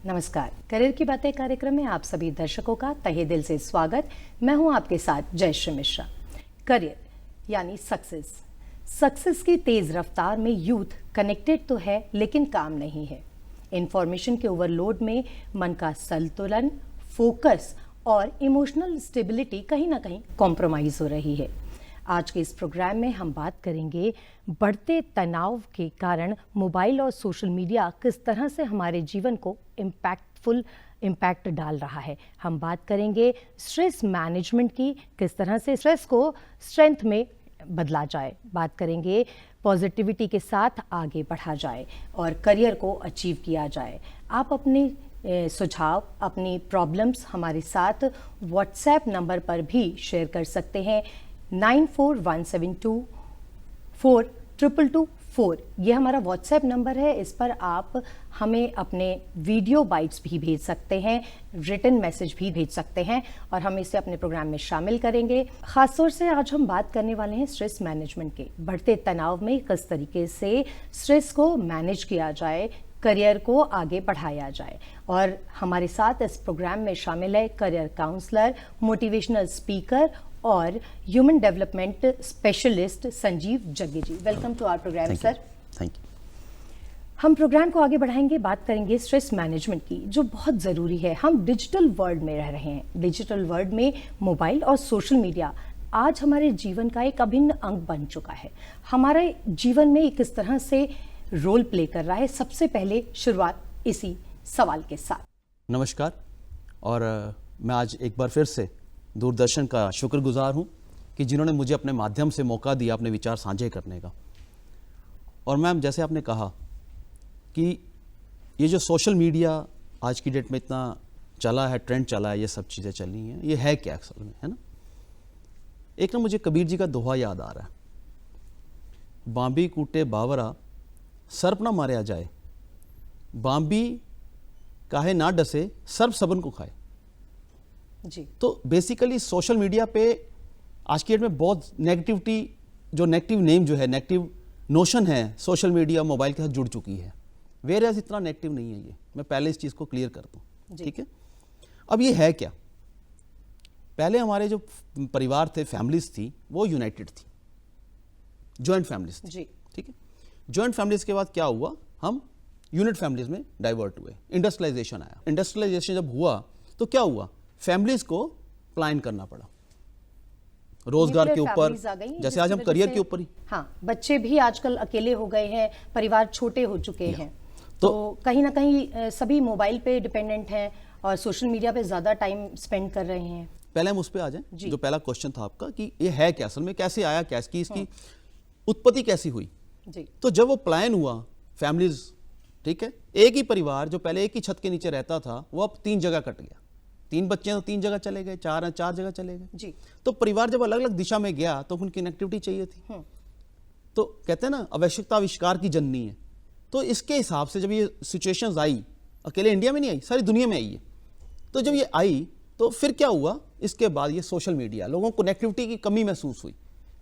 नमस्कार। करियर की बातें कार्यक्रम में आप सभी दर्शकों का तहे दिल से स्वागत। मैं हूं आपके साथ जयश्री मिश्रा। करियर यानी सक्सेस की तेज रफ्तार में यूथ कनेक्टेड तो है लेकिन काम नहीं है। इंफॉर्मेशन के ओवरलोड में मन का संतुलन, फोकस और इमोशनल स्टेबिलिटी कहीं ना कहीं कॉम्प्रोमाइज हो रही है। आज के इस प्रोग्राम में हम बात करेंगे बढ़ते तनाव के कारण मोबाइल और सोशल मीडिया किस तरह से हमारे जीवन को इम्पैक्ट डाल रहा है। हम बात करेंगे स्ट्रेस मैनेजमेंट की, किस तरह से स्ट्रेस को स्ट्रेंथ में बदला जाए। बात करेंगे पॉजिटिविटी के साथ आगे बढ़ा जाए और करियर को अचीव किया जाए। आप अपने सुझाव, अपनी प्रॉब्लम्स हमारे साथ व्हाट्सएप नंबर पर भी शेयर कर सकते हैं। 9417242224 ये हमारा व्हाट्सएप नंबर है। इस पर आप हमें अपने वीडियो बाइट्स भी भेज सकते हैं, रिटन मैसेज भी भेज सकते हैं और हम इसे अपने प्रोग्राम में शामिल करेंगे। खासतौर से आज हम बात करने वाले हैं स्ट्रेस मैनेजमेंट के। बढ़ते तनाव में किस तरीके से स्ट्रेस को मैनेज किया जाए, करियर को आगे बढ़ाया जाए। और हमारे साथ इस प्रोग्राम में शामिल है करियर काउंसलर, मोटिवेशनल स्पीकर और human development specialist Sanjeev Jaggi ji. Welcome to our programme sir. Thank you. हम प्रोग्राम को आगे बढ़ाएंगे, बात करेंगे स्ट्रेस मैनेजमेंट की, जो बहुत ज़रूरी है। हम डिजिटल वर्ल्ड में रह रहे हैं। डिजिटल वर्ल्ड में मोबाइल और सोशल मीडिया आज हमारे जीवन का एक अभिन्न अंग बन चुका है। हमारे जीवन में किस तरह से रोल प्ले कर रहा है। सबसे पहले शुरुआत इसी सवाल के साथ। नमस्कार। और मैं आज एक बार फिर से दूरदर्शन का शुक्रगुजार हूं कि जिन्होंने मुझे अपने माध्यम से मौका दिया अपने विचार साझे करने का। और मैम, जैसे आपने कहा कि ये जो सोशल मीडिया आज की डेट में इतना चला है, ट्रेंड चला है, ये सब चीज़ें चली हैं, ये है क्या असल में, है ना। एक ना मुझे कबीर जी का दोहा याद आ रहा है, बांबी कूटे बावरा सर्प ना मारे जाए, बांबी काहे ना डसे सर्प सबन को खाए। जी। तो बेसिकली सोशल मीडिया पे आज की डेट में बहुत नेगेटिविटी, जो नेगेटिव नेम जो है, नेगेटिव नोशन है, सोशल मीडिया मोबाइल के साथ जुड़ चुकी है। वेर एज इतना नेगेटिव नहीं है ये, मैं पहले इस चीज़ को क्लियर कर दूँ, ठीक है। अब ये है क्या, पहले हमारे जो परिवार थे, फैमिलीज थी, वो यूनाइटेड थी, जॉइंट फैमिलीज थी, ठीक है। जॉइंट फैमिलीज के बाद क्या हुआ, हम यूनिट फैमिलीज में डाइवर्ट हुए, इंडस्ट्रियलाइजेशन आया। इंडस्ट्रियलाइजेशन जब हुआ तो क्या हुआ, फैमिलीज को प्लान करना पड़ा रोजगार के ऊपर, जैसे आज हम करियर के ऊपर ही। हाँ, बच्चे भी आजकल अकेले हो गए हैं, परिवार छोटे हो चुके हैं, तो कहीं ना कहीं सभी मोबाइल पे डिपेंडेंट हैं और सोशल मीडिया पे ज्यादा टाइम स्पेंड कर रहे हैं। पहले हम उस पे आ जाएं, जो पहला क्वेश्चन था आपका कि ये है क्या असल में, कैसे आया, क्या इसकी उत्पत्ति कैसी हुई जी। तो जब वो प्लान हुआ, फैमिलीज, ठीक है, एक ही परिवार जो पहले एक ही छत के नीचे रहता था, वो अब 3 जगह कट गया। 3 बच्चे हैं तो 3 जगह चले गए, 4 जगह चले गए जी। तो परिवार जब अलग अलग दिशा में गया तो उनकी कनेक्टिविटी चाहिए थी। तो कहते हैं ना, आवश्यकता आविष्कार की जननी है। तो इसके हिसाब से जब ये सिचुएशंस आई, अकेले इंडिया में नहीं आई, सारी दुनिया में आई है। तो जब ये आई तो फिर क्या हुआ, इसके बाद ये सोशल मीडिया, लोगों को कनेक्टिविटी की कमी महसूस हुई,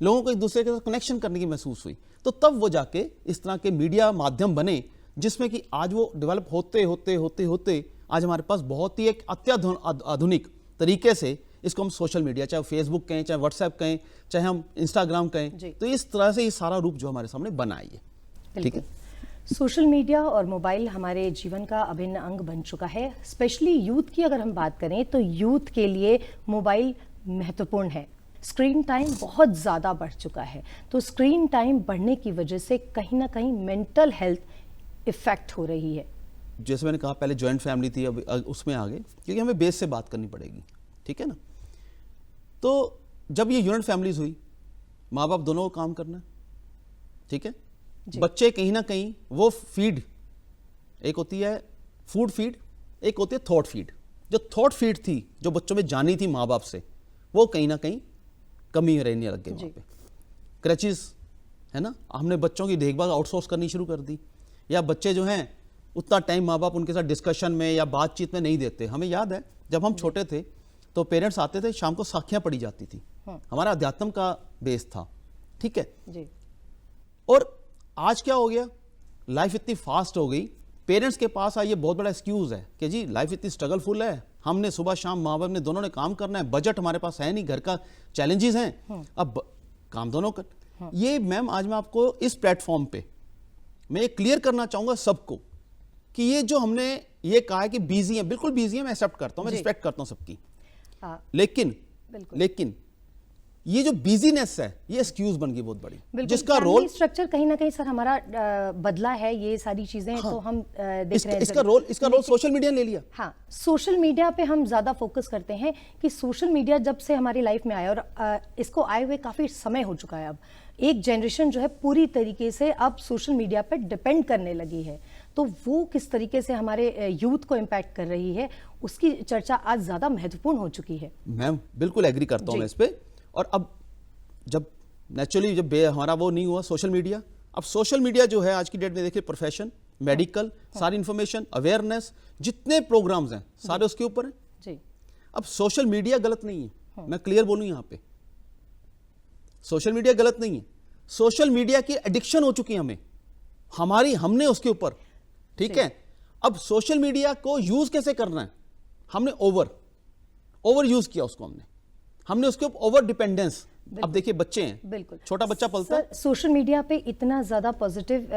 लोगों को एक दूसरे के साथ कनेक्शन करने की महसूस हुई। तो तब वो जाके इस तरह के मीडिया माध्यम बने, जिसमें कि आज वो डेवलप होते होते होते होते आज हमारे पास बहुत ही एक अत्याधुनिक तरीके से, इसको हम सोशल मीडिया, चाहे फेसबुक कहें, चाहे व्हाट्सएप कहें, चाहे हम इंस्टाग्राम कहें, तो इस तरह से ये सारा रूप जो हमारे सामने बना है, ठीक है। सोशल मीडिया और मोबाइल हमारे जीवन का अभिन्न अंग बन चुका है। स्पेशली यूथ की अगर हम बात करें तो यूथ के लिए मोबाइल महत्वपूर्ण है। स्क्रीन टाइम बहुत ज़्यादा बढ़ चुका है, तो स्क्रीन टाइम बढ़ने की वजह से कहीं ना कहीं मेंटल हेल्थ इफेक्ट हो रही है। जैसे मैंने कहा, पहले जॉइंट फैमिली थी, अब उसमें आ गए, क्योंकि हमें बेस से बात करनी पड़ेगी, ठीक है ना। तो जब ये यूनिट फैमिलीज हुई, माँ बाप दोनों को काम करना है, ठीक है। बच्चे कहीं ना कहीं वो फीड, एक होती है फूड फीड, एक होती है थॉट फीड। जो थॉट फीड थी, जो बच्चों में जानी थी माँ बाप से, वो कहीं ना कहीं कमी रहने लग गई वहाँ पे। क्रचिज है ना, हमने बच्चों की देखभाल आउटसोर्स करनी शुरू कर दी, या बच्चे जो हैं उतना टाइम माँ बाप उनके साथ डिस्कशन में या बातचीत में नहीं देते। हमें याद है जब हम छोटे थे तो पेरेंट्स आते थे, शाम को साखियाँ पढ़ी जाती थी, हमारा अध्यात्म का बेस था, ठीक है जी। और आज क्या हो गया, लाइफ इतनी फास्ट हो गई पेरेंट्स के पास ये बहुत बड़ा एक्सक्यूज है कि जी लाइफ इतनी स्ट्रगलफुल है, हमने सुबह शाम माँ बाप ने दोनों ने काम करना है, बजट हमारे पास है नहीं, घर का चैलेंजेस हैं, अब काम दोनों कर। ये मैम आज मैं आपको इस प्लेटफॉर्म पे मैं ये क्लियर करना चाहूंगा सबको कि ये जो हमने ये कहा है कि बिजी है, बिल्कुल बिजी है, मैं एक्सेप्ट करता हूं, मैं रिस्पेक्ट करता हूं सबकी, लेकिन ये जो बिजीनेस है ये एक्सक्यूज बन गई बहुत बड़ी, जिसका रोल स्ट्रक्चर कहीं ना कहीं सर हमारा बदला है, ये सारी चीजें तो हम देख रहे हैं। इसका रोल सोशल मीडिया ने ले लिया। हाँ, सोशल मीडिया पे हम ज्यादा फोकस करते हैं कि सोशल मीडिया जब से हमारी लाइफ में आया और इसको आए हुए काफी समय हो चुका है, अब एक जनरेशन जो है पूरी तरीके से अब सोशल मीडिया पे डिपेंड करने लगी है, तो वो किस तरीके से हमारे यूथ को इम्पैक्ट कर रही है उसकी चर्चा आज ज्यादा महत्वपूर्ण हो चुकी है। मैम बिल्कुल एग्री करता हूं मैं इस पे। और अब जब नेचुरली जब हमारा वो नहीं हुआ सोशल मीडिया, अब सोशल मीडिया जो है आज की डेट में देखिए प्रोफेशन, मेडिकल, सारी इंफॉर्मेशन, अवेयरनेस, जितने प्रोग्राम्स हैं सारे उसके ऊपर हैं जी। अब सोशल मीडिया गलत नहीं है, मैं क्लियर बोलूं यहां पे, सोशल मीडिया गलत नहीं है, सोशल मीडिया की एडिक्शन हो चुकी है हमने उसके ऊपर, ठीक है। अब सोशल मीडिया को यूज कैसे करना है, हमने ओवर यूज किया उसको, हमने उसके ऊपर ओवर डिपेंडेंस। अब देखिए बच्चे हैं, बिल्कुल छोटा बच्चा पलता है, सोशल मीडिया पे इतना ज्यादा पॉजिटिव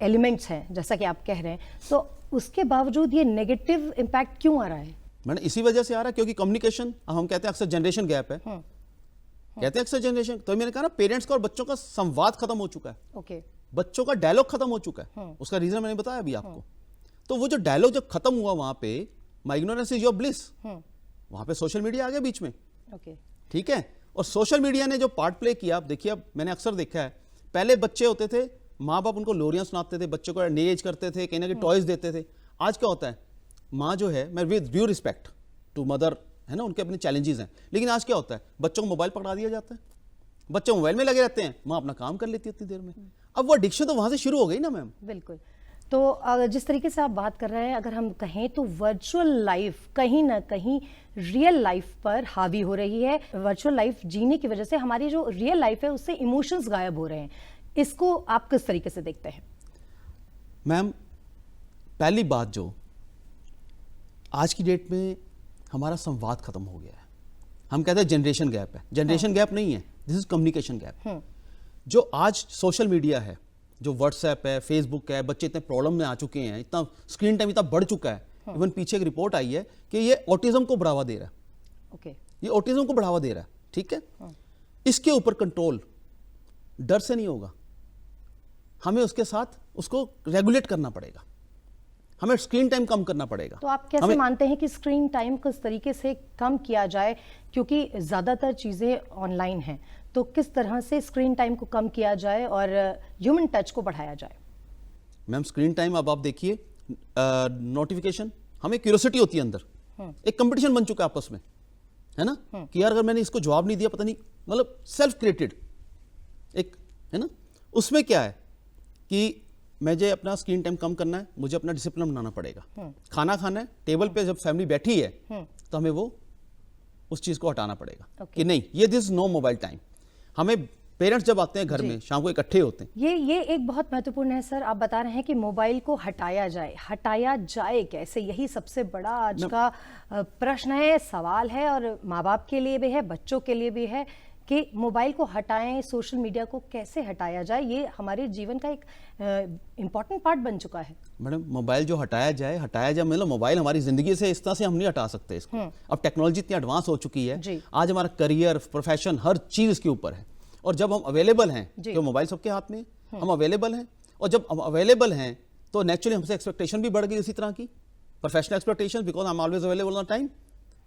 एलिमेंट्स हैं जैसा कि आप कह रहे हैं, तो उसके बावजूद ये नेगेटिव इंपैक्ट क्यों आ रहा है? मैंने इसी वजह से आ रहा है क्योंकि कम्युनिकेशन, हम कहते हैं अक्सर जनरेशन गैप है, कहते हैं अक्सर जनरेशन, तो मैंने कहा ना पेरेंट्स का और बच्चों का संवाद खत्म हो चुका है, ओके, बच्चों का डायलॉग खत्म हो चुका है। उसका रीजन मैंने बताया अभी आपको। तो वो जो डायलॉग जब खत्म हुआ वहां पे, my ignorance is your bliss, वहां पे सोशल मीडिया आ गया बीच में, ठीक है। और सोशल मीडिया ने जो पार्ट प्ले किया, आप देखिए, अब मैंने अक्सर देखा है, पहले बच्चे होते थे, माँ बाप उनको लोरियां सुनाते थे, बच्चों को एंगेज करते थे, कहीं ना कहीं टॉयज देते थे। आज क्या होता है, माँ जो है, मैं with due respect to mother, है ना, उनके अपने चैलेंजेस हैं, लेकिन आज क्या होता है, बच्चों को मोबाइल पकड़ा दिया जाता है, बच्चे मोबाइल में लगे रहते हैं, माँ अपना काम कर लेती है इतनी देर में। अब वो एडिक्शन तो वहां से शुरू हो गई ना मैम। बिल्कुल। तो जिस तरीके से आप बात कर रहे हैं, अगर हम कहें तो वर्चुअल लाइफ कहीं ना कहीं रियल लाइफ पर हावी हो रही है। वर्चुअल लाइफ जीने की वजह से हमारी जो रियल लाइफ है उससे इमोशंस गायब हो रहे हैं, इसको आप किस तरीके से देखते हैं? मैम पहली बात, जो आज की डेट में हमारा संवाद खत्म हो गया है, हम कहते हैं जनरेशन गैप है, जनरेशन गैप नहीं है, दिस इज कम्युनिकेशन गैप। जो आज सोशल मीडिया है, जो व्हाट्सएप है, फेसबुक है, बच्चे इतने प्रॉब्लम में आ चुके हैं, इतना स्क्रीन टाइम इतना बढ़ चुका है, इवन पीछे एक रिपोर्ट आई है कि ये ऑटिज्म को बढ़ावा दे रहा है, ये ऑटिज्म को बढ़ावा दे रहा है, ठीक है। इसके ऊपर कंट्रोल डर से नहीं होगा, हमें उसके साथ उसको रेगुलेट करना पड़ेगा, हमें स्क्रीन टाइम कम करना पड़ेगा। तो आप कैसे मानते हैं कि स्क्रीन टाइम किस तरीके से कम किया जाए, क्योंकि ज्यादातर चीजें ऑनलाइन हैं, तो किस तरह से स्क्रीन टाइम को कम किया जाए और ह्यूमन टच को बढ़ाया जाए? मैम स्क्रीन टाइम, अब आप देखिए नोटिफिकेशन, हमें क्यूरियोसिटी होती है अंदर, एक कंपटीशन बन चुका है आपस में, है ना, कि यार अगर मैंने इसको जवाब नहीं दिया, पता नहीं, मतलब सेल्फ क्रिएटेड एक, है ना, उसमें क्या है कि मुझे अपना स्क्रीन टाइम कम करना है, मुझे अपना डिसिप्लिन बनाना पड़ेगा, खाना खाना है, टेबल पे जब फैमिली बैठी है तो हमें वो उस चीज को हटाना पड़ेगा कि नहीं, ये दिस नो मोबाइल टाइम। हमें पेरेंट्स जब आते हैं घर में शाम को इकट्ठे होते हैं, ये एक बहुत महत्वपूर्ण है सर। आप बता रहे हैं कि मोबाइल को हटाया जाए कैसे, यही सबसे बड़ा आज का प्रश्न है, सवाल है, और माँ बाप के लिए भी है, बच्चों के लिए भी है कि मोबाइल को हटाएं, सोशल मीडिया को कैसे हटाया जाए। ये हमारे जीवन का एक इम्पॉर्टेंट पार्ट बन चुका है। मैडम मोबाइल जो हटाया जाए मतलब मोबाइल हमारी जिंदगी से इस तरह से हम नहीं हटा सकते इसको। अब टेक्नोलॉजी इतनी एडवांस हो चुकी है, आज हमारा करियर, प्रोफेशन, हर चीज इसके ऊपर है, और जब हम अवेलेबल हैं, तो मोबाइल सबके हाथ में, हम अवेलेबल हैं, और जब हम अवेलेबल हैं तो नेचुरली हमसे एक्सपेक्टेशन भी बढ़ गई उसी तरह की, professional expectation, because I am always available on time.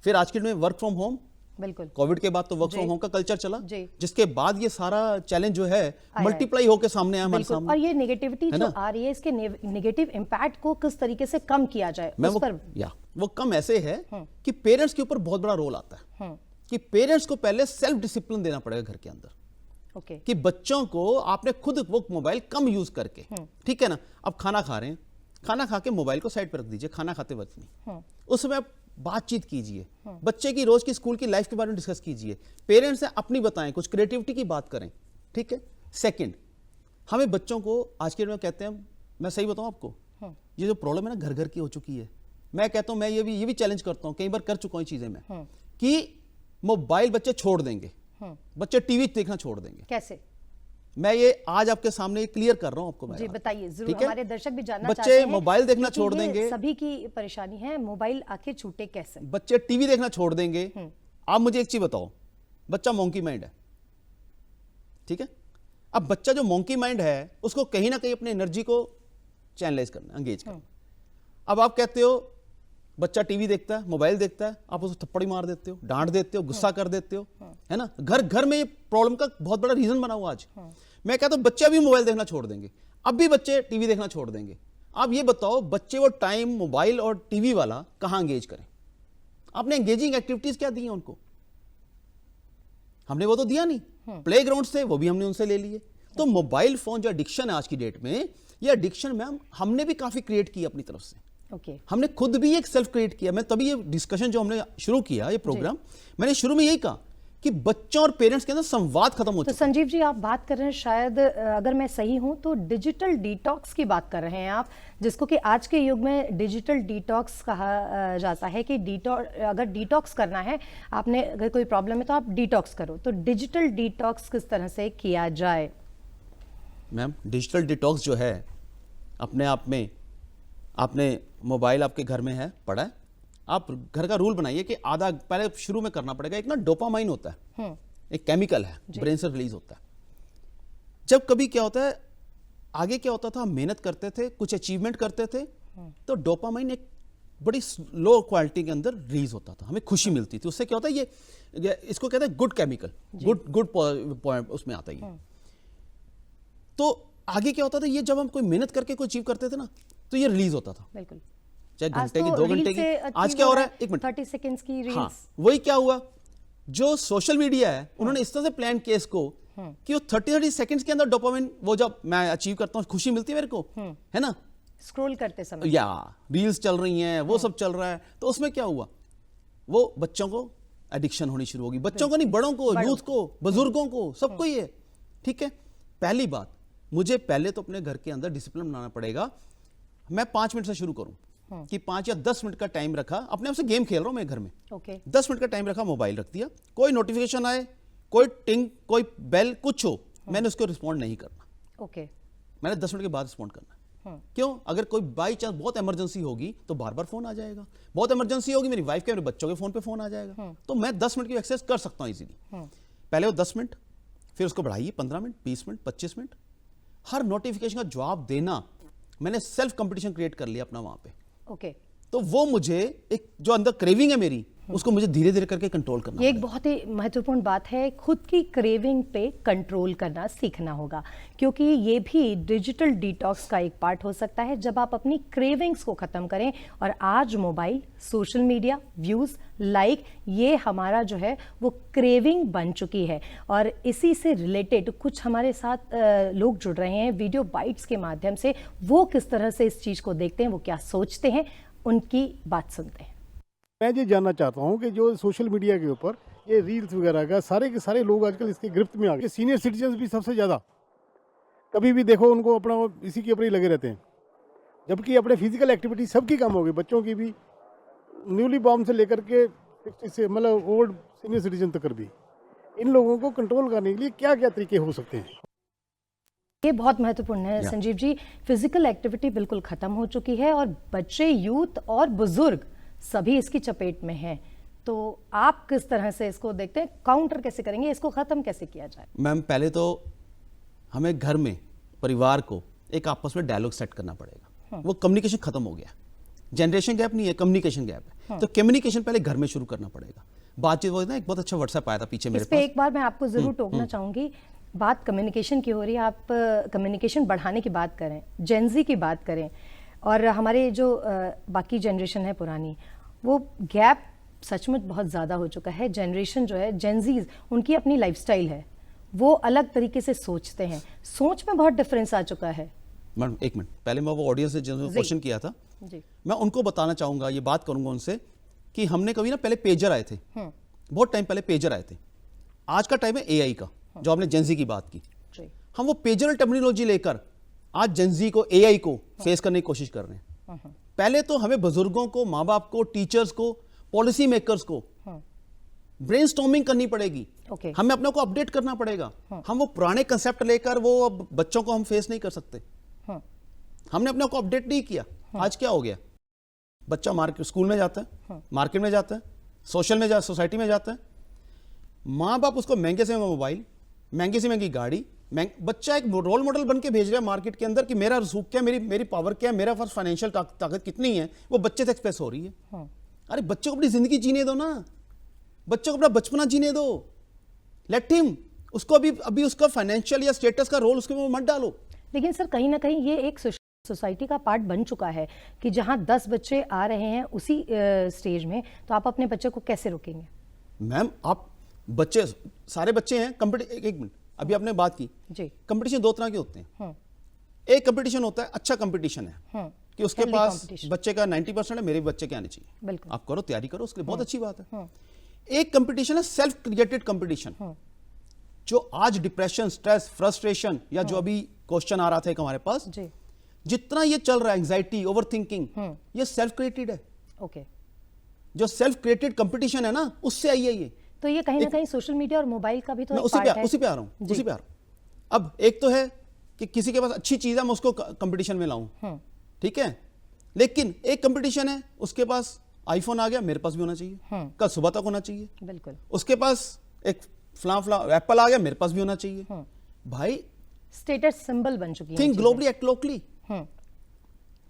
फिर आज के दिन में वर्क फ्रॉम होम, बिल्कुल कोविड के बाद तो वर्क फ्रॉम होम का कल्चर चला, जिसके बाद ये सारा चैलेंज जो है मल्टीप्लाई होकर सामने आया हमारे सामने। और ये नेगेटिविटी जो आ रही है, इसके नेगेटिव इंपैक्ट को किस तरीके से कम किया जाए उस पर? वो कम ऐसे है कि पेरेंट्स के ऊपर बहुत बड़ा रोल आता है, कि पेरेंट्स को पहले सेल्फ डिसिप्लिन देना पड़ेगा घर के अंदर, कि बच्चों को आपने खुद वो मोबाइल कम यूज करके, ठीक है ना। अब खाना खा रहे हैं, खाना खा के मोबाइल को साइड पर रख दीजिए, खाना खाते वक्त नहीं, उसमें आप बातचीत कीजिए, बच्चे की रोज की स्कूल की लाइफ के बारे में डिस्कस कीजिए, पेरेंट्स से अपनी बताएं, कुछ क्रिएटिविटी की बात करें, ठीक है। सेकंड, हमें बच्चों को आज के डेट में कहते हैं, मैं सही बताऊं आपको, ये जो प्रॉब्लम है ना घर घर की हो चुकी है। मैं कहता हूं, मैं ये भी चैलेंज करता हूं, कई बार कर चुका हूं चीजें मैं, कि मोबाइल बच्चे छोड़ देंगे, बच्चे टीवी देखना छोड़ देंगे। कैसे? मैं ये आज आपके सामने क्लियर कर रहा हूं आपको। जी बताइए जरूर, ठीक है? हमारे दर्शक भी जानना बच्चे चाहते हैं। मोबाइल देखना क्योंकि छोड़ ये देंगे, सभी की परेशानी है, मोबाइल आखिर छूटे कैसे? बच्चे टीवी देखना छोड़ देंगे। आप मुझे एक चीज बताओ, बच्चा मॉन्की माइंड है, ठीक है? अब बच्चा जो मॉन्की माइंड है उसको कहीं ना कहीं अपनी एनर्जी को चैनलाइज करना, एंगेज करना। अब आप कहते हो बच्चा टीवी देखता है, मोबाइल देखता है, आप उसको थप्पड़ी मार देते हो, डांट देते हो, गुस्सा कर देते हो, है ना? घर घर में ये प्रॉब्लम का बहुत बड़ा रीजन बना हुआ आज। मैं कहता हूं बच्चे अभी मोबाइल देखना छोड़ देंगे, अब भी बच्चे टीवी देखना छोड़ देंगे। आप ये बताओ बच्चे वो टाइम मोबाइल और टीवी वाला कहां एंगेज करें? आपने एंगेजिंग एक्टिविटीज क्या दी हैं उनको? हमने वो तो दिया नहीं। प्लेग्राउंड से वो भी हमने उनसे ले लिए। तो मोबाइल फोन जो एडिक्शन है आज की डेट में, ये एडिक्शन मैम हमने भी काफी क्रिएट की अपनी तरफ से। हमने खुद भी एक सेल्फ क्रिएट किया। मैं तभी ये डिस्कशन जो हमने शुरू किया, ये प्रोग्राम, मैंने शुरू में यही कहा कि बच्चों और पेरेंट्स के अंदर संवाद खत्म हो चुका है। तो संजीव जी, आप बात कर रहे हैं, शायद अगर मैं सही हूं तो डिजिटल डिटॉक्स की बात कर रहे हैं आप, जिसको कि आज के युग में डिजिटल डिटॉक्स कहा जाता है कि अगर डिटॉक्स करना है, आपने अगर कोई प्रॉब्लम है तो आप डिटॉक्स करो। तो डिजिटल डिटॉक्स किस तरह से किया जाए? मैम डिजिटल डिटॉक्स जो है अपने आप में, आपने मोबाइल आपके घर में है, पड़ा है, आप घर का रूल बनाइए कि आधा पहले शुरू में करना पड़ेगा। एक ना डोपामाइन होता है, एक केमिकल है, ब्रेन से रिलीज होता है। जब कभी क्या होता है, आगे क्या होता था, हम मेहनत करते थे, कुछ अचीवमेंट करते थे, तो डोपामाइन एक बड़ी लो क्वालिटी के अंदर रिलीज होता था, हमें खुशी मिलती थी। उससे क्या होता है, ये इसको कहते हैं गुड केमिकल, गुड पॉइंट उसमें आता है। तो आगे क्या होता था, ये जब हम कोई मेहनत करके कोई अचीव करते थे ना, तो ये रिलीज होता था। बिल्कुल, चाहे घंटे की, 2 घंटे की। आज क्या हो रहा है, एक मिनट, 30 सेकंड्स की रील्स। हाँ, वही क्या हुआ, जो सोशल मीडिया है उन्होंने इस तरह से प्लान किया इसको कि वो 30 सेकंड्स के अंदर डोपामाइन, वो जब मैं अचीव करता हूँ खुशी मिलती है मेरे को, है ना, स्क्रॉल करते समय, या रील्स चल रही हैं, वो सब चल रहा है। तो उसमें क्या हुआ, वो बच्चों को एडिक्शन होनी शुरू होगी। बच्चों को नहीं, बड़ों को, यूथ को, बुजुर्गों को, सबको ही है। ठीक है, पहली बात, मुझे पहले तो अपने घर के अंदर डिसिप्लिन बनाना पड़ेगा। मैं 5 मिनट से शुरू करूं कि 5 या 10 मिनट का टाइम रखा, अपने आप से गेम खेल रहा हूं मैं घर में, 10 मिनट का टाइम रखा, मोबाइल रख दिया, कोई नोटिफिकेशन आए, कोई टिंग, कोई बेल, कुछ हो, मैंने उसको रिस्पॉन्ड नहीं करना। मैंने 10 मिनट के बाद रिस्पॉन्ड करना। क्यों? अगर कोई बाई चांस बहुत इमरजेंसी होगी तो बार बार फोन आ जाएगा, बहुत इमरजेंसी होगी मेरी वाइफ के, मेरे बच्चों के फोन पे फोन आ जाएगा, तो मैं 10 मिनट की एक्सेस कर सकता हूं इजीली। पहले वो 10 मिनट, फिर उसको बढ़ाइए 15 मिनट, 20 मिनट, 25 मिनट। हर नोटिफिकेशन का जवाब देना, मैंने सेल्फ कंपटीशन क्रिएट कर लिया अपना वहां पे। तो वो मुझे एक जो अंदर क्रेविंग है मेरी, उसको मुझे धीरे धीरे करके कंट्रोल करना। ये एक बहुत ही महत्वपूर्ण बात है, खुद की क्रेविंग पे कंट्रोल करना सीखना होगा, क्योंकि ये भी डिजिटल डिटॉक्स का एक पार्ट हो सकता है जब आप अपनी क्रेविंग्स को खत्म करें। और आज mobile, social media, views, like, ये हमारा जो है वो क्रेविंग बन चुकी है। और इसी से रिलेटेड कुछ हमारे साथ लोग जुड़ रहे हैं वीडियो बाइट्स के माध्यम से। वो किस तरह से इस चीज को देखते हैं, वो क्या सोचते हैं, उनकी बात सुनते हैं। मैं ये जानना चाहता हूँ कि जो सोशल मीडिया के ऊपर ये रील्स वगैरह का सारे के सारे लोग आजकल इसके गिरफ्त में आ गए। सीनियर सिटीजन्स भी सबसे ज़्यादा, कभी भी देखो उनको अपना इसी के ऊपर ही लगे रहते हैं, जबकि अपने फिजिकल एक्टिविटी सबकी कम हो गई, बच्चों की भी, न्यूली बॉर्न से लेकर के 60 से मतलब ओल्ड सीनियर सिटीजन तक भी। इन लोगों को कंट्रोल करने के लिए क्या क्या तरीके हो सकते हैं? ये बहुत महत्वपूर्ण है संजीव जी। फिजिकल एक्टिविटी बिल्कुल खत्म हो चुकी है और बच्चे, यूथ और बुजुर्ग सभी इसकी चपेट में हैं। तो आप किस तरह से इसको देखते हैं, काउंटर कैसे करेंगे, इसको खत्म कैसे किया जाए? मैम पहले तो हमें घर में परिवार को एक आपस में डायलॉग सेट करना पड़ेगा। वो कम्युनिकेशन खत्म हो गया, जनरेशन गैप नहीं है, कम्युनिकेशन गैप है। तो कम्युनिकेशन पहले घर में शुरू करना पड़ेगा। बातचीत वो ना, एक बहुत अच्छा व्हाट्सएप आया था पीछे मेरे पास, एक बार मैं आपको जरूर टोकना चाहूंगी। बात कम्युनिकेशन की हो रही है, आप कम्युनिकेशन बढ़ाने की बात करें, जेनजी की बात करें, और हमारे जो बाकी जनरेशन है पुरानी, वो गैप सचमुच बहुत ज़्यादा हो चुका है। जनरेशन जो है, जेनजीज, उनकी अपनी लाइफस्टाइल है, वो अलग तरीके से सोचते हैं, सोच में बहुत डिफरेंस आ चुका है। मैडम एक मिनट, पहले मैं वो ऑडियंस से जिन्होंने क्वेश्चन किया था जी, मैं उनको बताना चाहूंगा, ये बात करूंगा उनसे कि हमने कभी ना पहले पेजर आए थे, बहुत टाइम पहले पेजर आए थे। आज का टाइम है एआई का, जो आपने जेनजी की बात की। हम वो पेजर टर्मिनोलॉजी लेकर आज जेनजी को, एआई को फेस करने की कोशिश कर रहे हैं। पहले तो हमें बुजुर्गों को, माँ बाप को, टीचर्स को, पॉलिसी मेकर्स को ब्रेनस्टॉर्मिंग करनी पड़ेगी। Okay. हमें अपने को अपडेट करना पड़ेगा। हम वो पुराने कंसेप्ट लेकर वो अब बच्चों को हम फेस नहीं कर सकते। हमने अपने को अपडेट नहीं किया। आज क्या हो गया, बच्चा मार्केट, स्कूल में जाता है, मार्केट में जाता है, सोसाइटी में जाता है, माँ बाप उसको महंगे से महंगा मोबाइल, महंगी से महंगी गाड़ी, बच्चा एक रोल मॉडल बन के भेज रहा है मार्केट के अंदर कि मेरा रसूख क्या, मेरी पावर क्या है, मेरा पास फाइनेंशियल ताकत कितनी है, वो बच्चे से एक्सप्रेस हो रही है। अरे बच्चे को अपनी जिंदगी जीने दो ना, बच्चे को अपना बचपना जीने दो, लेट हिम। उसको अभी उसका फाइनेंशियल या स्टेटस का रोल उसके में मत डालो। लेकिन सर कहीं ना कहीं ये एक सोसाइटी का पार्ट बन चुका है कि जहां 10 बच्चे आ रहे हैं उसी स्टेज में, तो आप अपने बच्चे को कैसे रोकेंगे? मैम आप बच्चे, सारे बच्चे हैं एक मिनट, अभी आपने बात की जी, कंपटीशन 2 तरह के होते हैं। एक कंपटीशन होता है अच्छा कंपटीशन है कि उसके Healthy पास competition. बच्चे का 90% है, मेरे भी बच्चे के आने चाहिए, बिल्कुल। आप करो, तैयारी करो, उसके लिए बहुत अच्छी बात है। एक कंपटीशन है सेल्फ क्रिएटेड कंपटीशन, जो आज डिप्रेशन, स्ट्रेस, फ्रस्ट्रेशन या जो अभी क्वेश्चन आ रहा था एक हमारे पास, जी, जितना ये चल रहा है एंजाइटी, ओवर थिंकिंग, ये सेल्फ क्रिएटेड है। ओके। जो सेल्फ क्रिएटेड कंपटीशन है ना, उससे आई है ये। तो ये कहीं ना कहीं सोशल मीडिया और मोबाइल का भी तो मैं एक उसी पार्ट है। पे आ रहा हूँ। अब एक तो है कि किसी के पास अच्छी चीज है, मैं उसको कंपटीशन में लाऊं, ठीक है, लेकिन एक कंपटीशन है, उसके पास आईफोन आ गया, मेरे पास भी होना चाहिए, कल सुबह तक होना चाहिए। बिल्कुल। उसके पास एक फला एप्पल आ गया, मेरे पास भी होना चाहिए। भाई स्टेटस सिंबल बन चुकी है। थिंक ग्लोबली, एक्ट लोकली,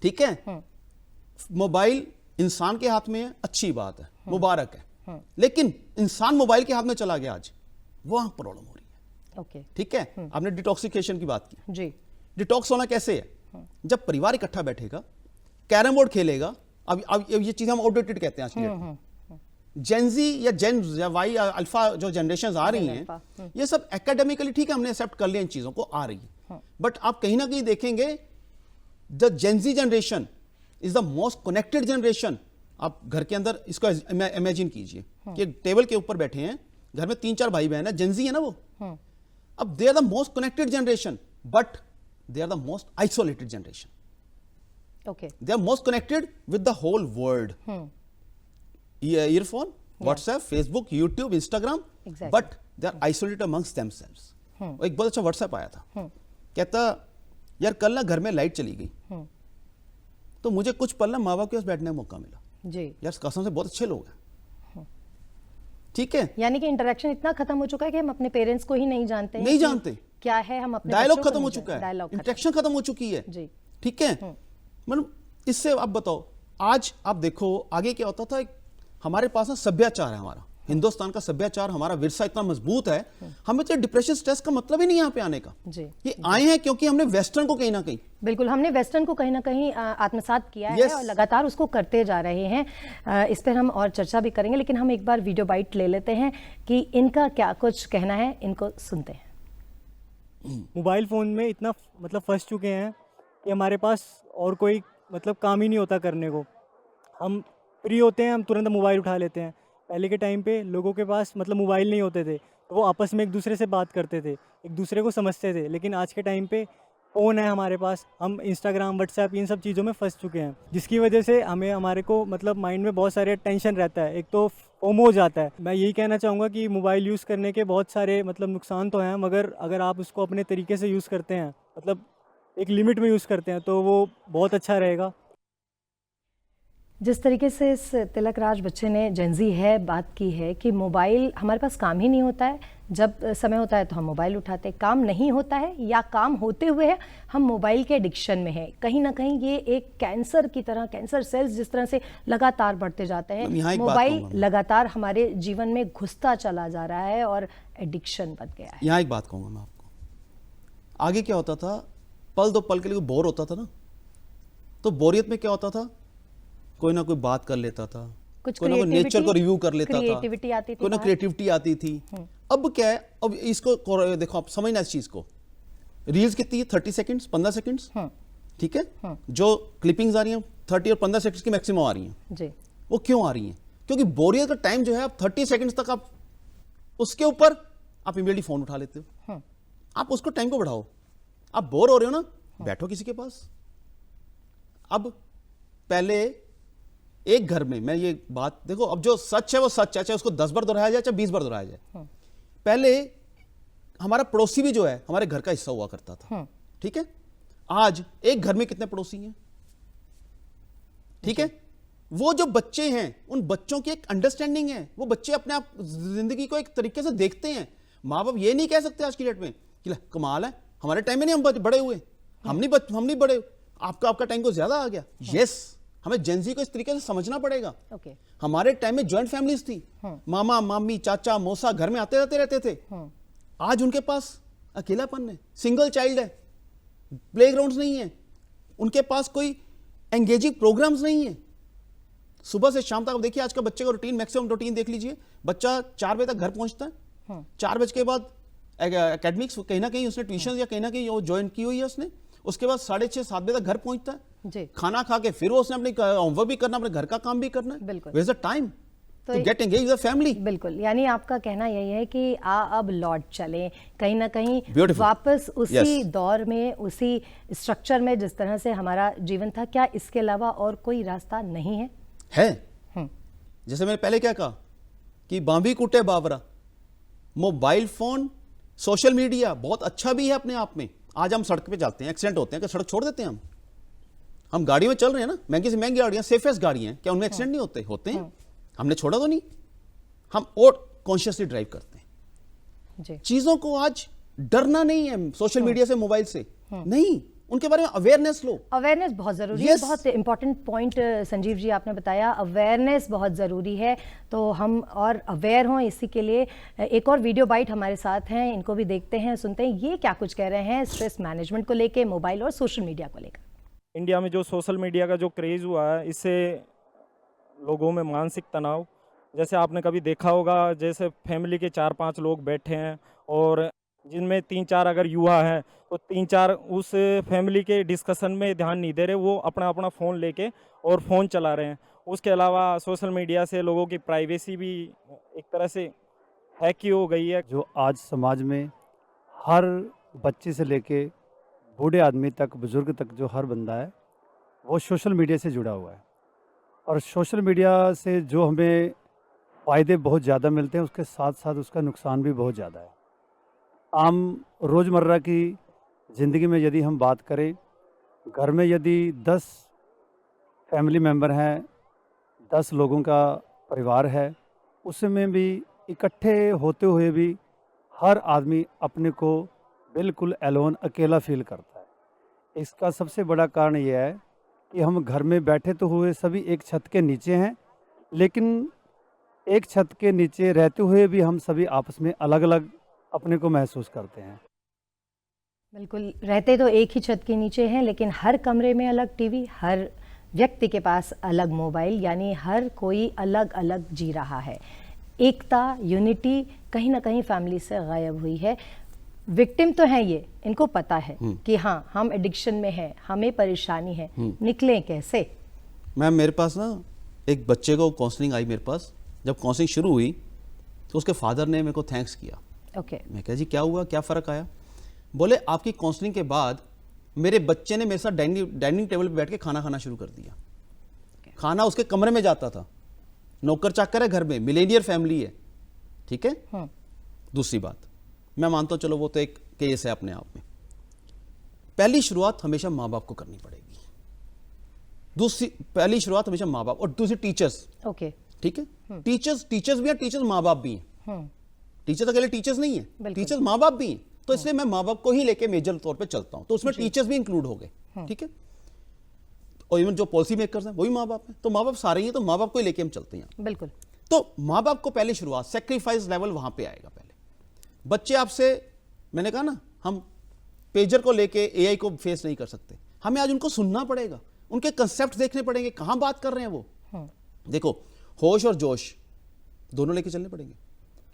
ठीक है। मोबाइल इंसान के हाथ में है, अच्छी बात है, मुबारक है, लेकिन इंसान मोबाइल के हाथ में चला गया आज, वहां प्रॉब्लम हो रही है। ओके, ठीक है। आपने डिटॉक्सिकेशन की बात की। जी, डिटॉक्स होना कैसे है? जब परिवार इकट्ठा बैठेगा, कैरम बोर्ड खेलेगा। अब ये चीज हम आउटडेटेड कहते हैं आज की डेट में। जेनजी या जेन या वाई या अल्फा जो जनरेशन आ रही हैं, ये सब एकेडमिकली ठीक है, हमने एक्सेप्ट कर लिया इन चीजों को, आ रही है, बट आप कहीं ना कहीं देखेंगे the Gen Z generation is the most connected generation. आप घर के अंदर इसको इमेजिन कीजिए कि टेबल के ऊपर बैठे हैं, घर में 3-4 भाई बहन है, जेनजी है ना वो। अब they are the most connected generation, but they are the most isolated generation. Okay, They are most connected with the whole world. Earphone, WhatsApp, Facebook, YouTube, Instagram, Exactly. but they are isolated amongst themselves. और एक बहुत अच्छा WhatsApp आया था, कहता यार कल ना घर में लाइट चली गई, तो मुझे कुछ पल ना माँ बाप के पास बैठने का मौका मिला। जी, यार कसम से बहुत अच्छे लोग हैं, ठीक है। यानी कि इंटरेक्शन इतना खत्म हो चुका है कि हम अपने पेरेंट्स को ही नहीं जानते हैं नहीं कि जानते क्या है, हम अपने डायलॉग बच्चों को खत्म हो नहीं चुका है, डायलॉग खत्म। इंटरेक्शन खत्म हो चुकी है, जी, ठीक है। मतलब इससे आप बताओ, आज आप देखो आगे क्या होता था। हमारे पास ना सभ्याचार है, हमारा हिंदुस्तान का सभ्याचार, हमारा विरसा इतना मजबूत है, हमें तो डिप्रेशन स्ट्रेस का मतलब ही नहीं यहाँ पे आने का। जी, ये आए हैं क्योंकि हमने वेस्टर्न को कहीं ना कहीं, बिल्कुल, हमने वेस्टर्न को कहीं ना कहीं आत्मसात किया है Yes. और लगातार उसको करते जा रहे हैं। इस पर हम और चर्चा भी करेंगे, लेकिन हम एक बार वीडियो बाइट ले लेते हैं कि इनका क्या कुछ कहना है, इनको सुनते हैं। मोबाइल फ़ोन में इतना मतलब फंस चुके हैं कि हमारे पास और कोई मतलब काम ही नहीं होता करने को। हम फ्री होते हैं, हम तुरंत मोबाइल उठा लेते हैं। पहले के टाइम पे लोगों के पास मतलब मोबाइल नहीं होते थे, तो वो आपस में एक दूसरे से बात करते थे, एक दूसरे को समझते थे। लेकिन आज के टाइम पे फ़ोन है हमारे पास, हम इंस्टाग्राम, व्हाट्सएप, इन सब चीज़ों में फंस चुके हैं, जिसकी वजह से हमारे को मतलब माइंड में बहुत सारे टेंशन रहता है, एक तो फोमो हो जाता है। मैं यही कहना चाहूँगा कि मोबाइल यूज़ करने के बहुत सारे मतलब नुकसान तो हैं, मगर अगर आप उसको अपने तरीके से यूज़ करते हैं, मतलब एक लिमिट में यूज़ करते हैं, तो वो बहुत अच्छा रहेगा। जिस तरीके से इस तिलक राज बच्चे ने जेंजी है बात की है कि मोबाइल हमारे पास काम ही नहीं होता है, जब समय होता है तो हम मोबाइल उठाते, काम नहीं होता है या काम होते हुए है हम मोबाइल के एडिक्शन में है। कहीं ना कहीं ये एक कैंसर की तरह, कैंसर सेल्स जिस तरह से लगातार बढ़ते जाते हैं, मोबाइल लगातार हमारे जीवन में घुसता चला जा रहा है और एडिक्शन बन गया है। यहाँ एक बात कहूँगा मैं आपको, आगे क्या होता था, पल दो पल के लिए बोर होता था ना, तो बोरियत में क्या होता था, कोई ना कोई बात कर लेता था, कोई ना कोई नेचर को रिव्यू कर लेता था, क्रिएटिविटी आती थी, कोई ना क्रिएटिविटी आती थी। अब क्या है, अब इसको देखो आप समझना इस चीज को, रील्स कितनी है, 30 सेकंड्स, 15 सेकंड्स, ठीक है, जो क्लिपिंग्स आ रही हैं 30 और 15 सेकंड्स की मैक्सिमम आ रही हैं जी। वो क्यों आ रही हैं? क्योंकि बोरियत का टाइम जो है आप 30 सेकंड्स तक आप उसके ऊपर आप इमीडिएटली फोन उठा लेते हो, आप उसको टाइम को बढ़ाओ। आप बोर हो रहे हो ना, बैठो किसी के पास। अब पहले एक घर में, मैं ये बात देखो, अब जो सच है वो सच है, चाहे उसको 10 बार दोहराया जाए चाहे 20 बार दोहराया जाए। पहले हमारा पड़ोसी भी जो है हमारे घर का हिस्सा हुआ करता था, ठीक है। आज एक घर में कितने पड़ोसी हैं, ठीक है। वो जो बच्चे हैं उन बच्चों की एक अंडरस्टैंडिंग है, वो बच्चे अपने आप जिंदगी को एक तरीके से देखते हैं। माँ बाप ये नहीं कह सकते आज की डेट में कि कमाल है, हमारे टाइम में नहीं हम बड़े हुए, हम नहीं बड़े, आपका टाइम को ज्यादा आ गया। यस, हमें जेनजी को इस तरीके से समझना पड़ेगा। हमारे टाइम में जॉइंट फैमिलीज थी, मामा मामी चाचा मौसा घर में आते जाते रहते थे। आज उनके पास अकेलापन है, सिंगल चाइल्ड है, प्लेग्राउंड्स नहीं है, उनके पास कोई एंगेजिंग प्रोग्राम्स नहीं है। सुबह से शाम तक आप देखिए आज का बच्चे का रूटीन, मैक्सिमम रूटीन देख लीजिए, बच्चा 4 बजे तक घर पहुंचता है, 4 बजे के बाद एकेडमिक्स कहीं ना कहीं उसने ट्यूशन या कहीं ना कहीं वो ज्वाइन की हुई है उसने, उसके बाद 6:30-7 बजे तक घर पहुंचता है, खाना खा के फिर वो उसने अपने होमवर्क भी करना, अपने घर का काम भी करना है। Where is the time to get engage with the family. बिल्कुल, यानी आपका कहना यही है कि अब लौट चलें कहीं ना कहीं वापस उसी दौर में, उसी स्ट्रक्चर में जिस तरह से हमारा जीवन था। क्या इसके अलावा और कोई रास्ता नहीं है? जैसे मैंने पहले क्या कहा कि बांभी कुटे बावरा, मोबाइल फोन, सोशल मीडिया बहुत अच्छा भी है अपने आप में। आज हम सड़क पे जाते हैं, एक्सीडेंट होते हैं, क्या सड़क छोड़ देते हैं हम गाड़ी में चल रहे हैं ना, महंगी से महंगी गाड़ियां, सेफेस्ट गाड़ियां, क्या उनमें एक्सीडेंट नहीं होते हैं? हमने छोड़ा तो नहीं, हम और कॉन्शियसली ड्राइव करते हैं। चीजों को आज डरना नहीं है सोशल मीडिया से, मोबाइल से नहीं, उनके बारे में अवेयरनेस लो। अवेयरनेस बहुत जरूरी है, बहुत इंपॉर्टेंट पॉइंट संजीव जी आपने बताया, अवेयरनेस बहुत ज़रूरी है। तो हम और अवेयर हों, इसी के लिए एक और वीडियो बाइट हमारे साथ हैं, इनको भी देखते हैं, सुनते हैं ये क्या कुछ कह रहे हैं स्ट्रेस मैनेजमेंट को लेके, मोबाइल और सोशल मीडिया को लेकर। इंडिया में जो सोशल मीडिया का जो क्रेज़ हुआ है, इससे लोगों में मानसिक तनाव, जैसे आपने कभी देखा होगा, जैसे फैमिली के 4-5 लोग बैठे हैं और जिनमें 3-4 अगर युवा हैं तो 3-4 उस फैमिली के डिस्कशन में ध्यान नहीं दे रहे, वो अपना अपना फ़ोन लेके और फ़ोन चला रहे हैं। उसके अलावा सोशल मीडिया से लोगों की प्राइवेसी भी एक तरह से हैक हो गई है। जो आज समाज में हर बच्चे से लेके बूढ़े आदमी तक, बुज़ुर्ग तक, जो हर बंदा है वो सोशल मीडिया से जुड़ा हुआ है, और सोशल मीडिया से जो हमें फ़ायदे बहुत ज़्यादा मिलते हैं, उसके साथ साथ उसका नुकसान भी बहुत ज़्यादा है। आम रोज़मर्रा की ज़िंदगी में यदि हम बात करें, घर में यदि 10 फैमिली मेम्बर हैं, 10 लोगों का परिवार है, उसमें भी इकट्ठे होते हुए भी हर आदमी अपने को बिल्कुल एलोन, अकेला फील करता है। इसका सबसे बड़ा कारण यह है कि हम घर में बैठे तो हुए सभी एक छत के नीचे हैं, लेकिन एक छत के नीचे रहते हुए भी हम सभी आपस में अलग अलग अपने को महसूस करते हैं। बिल्कुल, रहते तो एक ही छत के नीचे हैं, लेकिन हर कमरे में अलग टीवी, हर व्यक्ति के पास अलग मोबाइल, यानी हर कोई अलग अलग जी रहा है। एकता, यूनिटी कहीं ना कहीं फैमिली से गायब हुई है। विक्टिम तो हैं ये, इनको पता है कि हाँ हम एडिक्शन में हैं, हमें परेशानी है, निकलें कैसे? मैम, मेरे पास ना एक बच्चे को काउंसलिंग आई मेरे पास, जब काउंसलिंग शुरू हुई तो उसके फादर ने मेरे को थैंक्स किया। मैं कहा जी क्या हुआ, क्या फ़र्क आया? बोले आपकी काउंसलिंग के बाद मेरे बच्चे ने मेरे साथ डाइनिंग टेबल पे बैठ के खाना खाना शुरू कर दिया। खाना उसके कमरे में जाता था, नौकर चाकर है घर में, मिलेनियर फैमिली है, ठीक है। दूसरी बात, मैं मानता हूं चलो वो तो एक केस है अपने आप में, पहली शुरुआत हमेशा माँ बाप को करनी पड़ेगी। पहली शुरुआत हमेशा माँ बाप, और दूसरी टीचर्स, ठीक है। टीचर्स भी हैं, टीचर्स माँ बाप भी हैं। टीचर्स अकेले टीचर्स नहीं है, टीचर्स माँ बाप भी हैं। तो इसलिए मैं माँ बाप को ही लेके मेजर तौर पे चलता हूं, तो उसमें टीचर्स भी इंक्लूड हो गए, ठीक है। और इवन जो पॉलिसी मेकर्स हैं वही माँ बाप हैं, तो माँ बाप सारे ही हैं, तो माँ बाप को ही लेके हम चलते हैं। बिल्कुल। तो माँ बाप को पहले शुरुआत, सेक्रीफाइस लेवल वहां पे आएगा। पहले बच्चे आपसे, मैंने कहा ना, हम पेजर को लेके एआई को फेस नहीं कर सकते, हमें आज उनको सुनना पड़ेगा, उनके कंसेप्ट देखने पड़ेंगे, कहां बात कर रहे हैं वो। देखो, होश और जोश दोनों लेके चलने पड़ेंगे।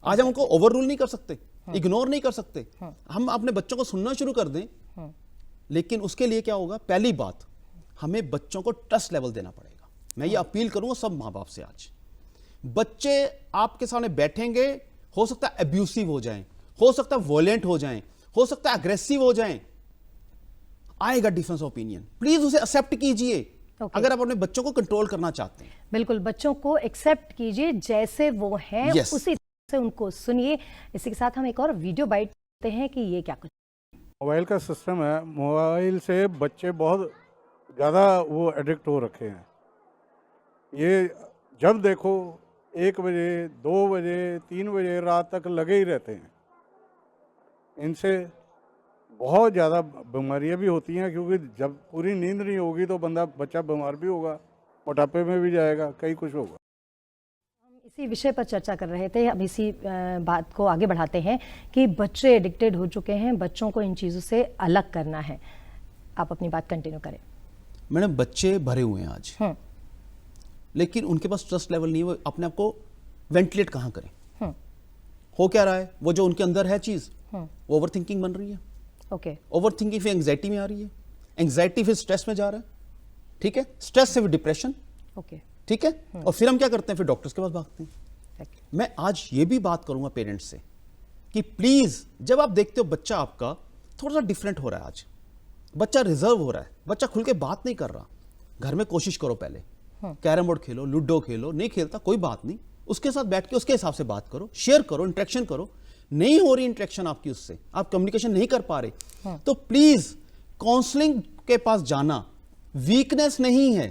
आज हम उनको ओवर रूल नहीं कर सकते, इग्नोर नहीं कर सकते। हम अपने बच्चों को सुनना शुरू कर दें, लेकिन उसके लिए क्या होगा? पहली बात, हमें बच्चों को ट्रस्ट लेवल देना पड़ेगा। मैं ये अपील करूंगा सब माँ बाप से, आज बच्चे आपके सामने बैठेंगे, हो सकता है अब्यूसिव हो जाएं, हो सकता है वॉयलेंट हो जाएं, हो सकता है अग्रेसिव हो जाएं। आएगा डिफरेंस ऑफ ओपिनियन, प्लीज उसे एक्सेप्ट कीजिए। Okay. अगर आप अपने बच्चों को कंट्रोल करना चाहते हैं, बिल्कुल बच्चों को एक्सेप्ट कीजिए जैसे वो हैं, Yes. उसी तरह से उनको सुनिए। इसी के साथ हम एक और वीडियो बाइट देखते हैं कि ये क्या कुछ। मोबाइल का सिस्टम है, मोबाइल से बच्चे बहुत ज़्यादा वो एडिक्ट हो रखे हैं। ये जब देखो 1 बजे 2 बजे 3 बजे रात तक लगे ही रहते हैं। इनसे बहुत ज़्यादा बीमारियां भी होती हैं, क्योंकि जब पूरी नींद नहीं होगी तो बच्चा बीमार भी होगा, मोटापे में भी जाएगा, कई कुछ होगा। हम इसी विषय पर चर्चा कर रहे थे। अब इसी बात को आगे बढ़ाते हैं कि बच्चे एडिक्टेड हो चुके हैं, बच्चों को इन चीज़ों से अलग करना है। आप अपनी बात कंटिन्यू करें। मैडम बच्चे भरे हुए हैं आज, लेकिन उनके पास ट्रस्ट लेवल नहीं है, वो अपने आप को वेंटिलेट कहाँ करें। हो क्या रहा है, वो जो उनके अंदर है चीज़, वो ओवर थिंकिंग बन रही है। ओके, ओवर थिंकिंग फिर एंग्जाइटी में आ रही है, एंग्जाइटी फिर स्ट्रेस में जा रहा है, ठीक है, स्ट्रेस से फिर डिप्रेशन, ओके, ठीक है, और फिर हम क्या करते हैं, फिर डॉक्टर्स के पास भागते हैं। exactly. मैं आज ये भी बात करूंगा पेरेंट्स से कि प्लीज जब आप देखते हो बच्चा आपका थोड़ा सा डिफरेंट हो रहा है, आज बच्चा रिजर्व हो रहा है, बच्चा खुल के बात नहीं कर रहा, घर में कोशिश करो, पहले कैरम बोर्ड खेलो, लूडो खेलो, नहीं खेलता कोई बात नहीं, उसके साथ बैठ के उसके हिसाब से बात करो, शेयर करो, इंटरेक्शन करो। नहीं हो रही इंटरेक्शन आपकी उससे, आप कम्युनिकेशन नहीं कर पा रहे, तो प्लीज काउंसलिंग के पास जाना वीकनेस नहीं है,